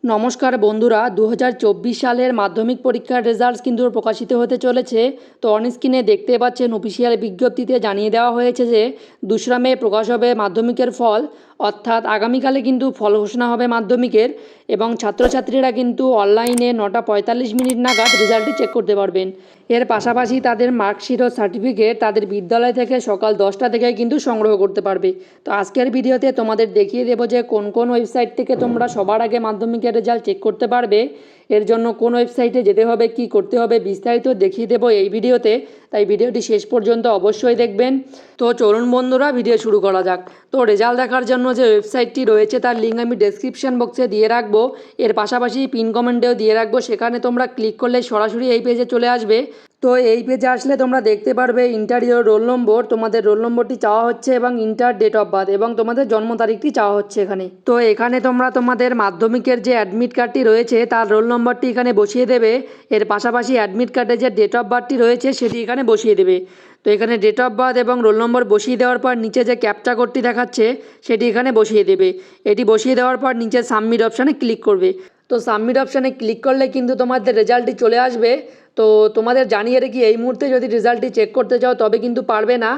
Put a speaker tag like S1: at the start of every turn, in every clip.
S1: নমস্কার বন্ধুরা, 2024 সালের মাধ্যমিক পরীক্ষার রেজাল্টস কিন্তু প্রকাশিত হতে চলেছে। তো অন স্ক্রিনে দেখতে পাচ্ছেন অফিসিয়াল বিজ্ঞপ্তিতে জানিয়ে দেওয়া হয়েছে যে 2রা মে প্রকাশ হবে মাধ্যমিকের ফল, অর্থাৎ আগামীকালে কিন্তু ফল ঘোষণা হবে মাধ্যমিকের। এবং ছাত্রছাত্রীরা কিন্তু অনলাইনে 9:45 নাগাদ রেজাল্টটি চেক করতে পারবেন। এর পাশাপাশি তাদের মার্কশিট ও সার্টিফিকেট তাদের বিদ্যালয় থেকে সকাল 10টা থেকে কিন্তু সংগ্রহ করতে পারবে। তো আজকের ভিডিওতে তোমাদের দেখিয়ে দেবো যে কোন কোন ওয়েবসাইট থেকে তোমরা সবার আগে মাধ্যমিকের রেজাল্ট চেক করতে পারবে, এর জন্য কোন ওয়েবসাইটে যেতে হবে, কি করতে হবে বিস্তারিত দেখিয়ে দেবো এই ভিডিওতে। তাই ভিডিওটি শেষ পর্যন্ত অবশ্যই দেখবেন। তো চলুন বন্ধুরা, ভিডিও শুরু করা যাক। তো রেজাল্ট দেখার জন্য যে ওয়েবসাইটটি রয়েছে তার লিঙ্ক আমি ডেসক্রিপশন বক্সে দিয়ে রাখবো, এর পাশাপাশি পিন কমেন্টেও দিয়ে রাখবো। সেখানে তোমরা ক্লিক করলে সরাসরি এই পেজে চলে আসবে। তো এই পেজে আসলে তোমরা দেখতে পারবে ইন্টার ইয়ার রোল নম্বর, তোমাদের রোল নম্বরটি চাওয়া হচ্ছে এবং ইন্টার ডেট অফ বার্থ এবং তোমাদের জন্ম তারিখটি চাওয়া হচ্ছে এখানে। তো এখানে তোমরা তোমাদের মাধ্যমিকের যে অ্যাডমিট কার্ডটি রয়েছে তার রোল নম্বরটি এখানে বসিয়ে দেবে। এর পাশাপাশি অ্যাডমিট কার্ডে যে ডেট অফ বার্থটি রয়েছে সেটি এখানে বসিয়ে দেবে। তো এখানে ডেট অফ বার্থ এবং রোল নম্বর বসিয়ে দেওয়ার পর নিচে যে ক্যাপচা কোডটি দেখাচ্ছে সেটি এখানে বসিয়ে দেবে। এটি বসিয়ে দেওয়ার পর নিচে সাবমিট অপশানে ক্লিক করবে। তো সাবমিট অপশানে ক্লিক করলে কিন্তু তোমাদের রেজাল্টটি চলে আসবে। তো তোমাদের জানিয়ে রেখি, এই মুহূর্তে যদি রেজাল্টটি চেক করতে চাও তবে কিন্তু পারবে না।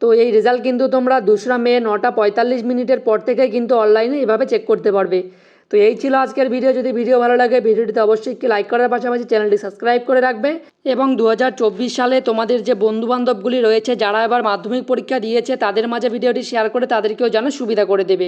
S1: তো এই রেজাল্ট কিন্তু তোমরা 2রা মে 9:45 পর থেকে কিন্তু অনলাইনে এভাবে চেক করতে পারবে। তো এই ছিল আজকের ভিডিও। যদি ভিডিও ভালো লাগে ভিডিওটিতে অবশ্যই একটি লাইক করার পাশাপাশি চ্যানেলটি সাবস্ক্রাইব করে রাখবে। এবং 2024 সালে তোমাদের যে বন্ধুবান্ধবগুলি রয়েছে যারা এবার মাধ্যমিক পরীক্ষা দিয়েছে তাদের মাঝে ভিডিওটি শেয়ার করে তাদেরকেও যেন সুবিধা করে দেবে।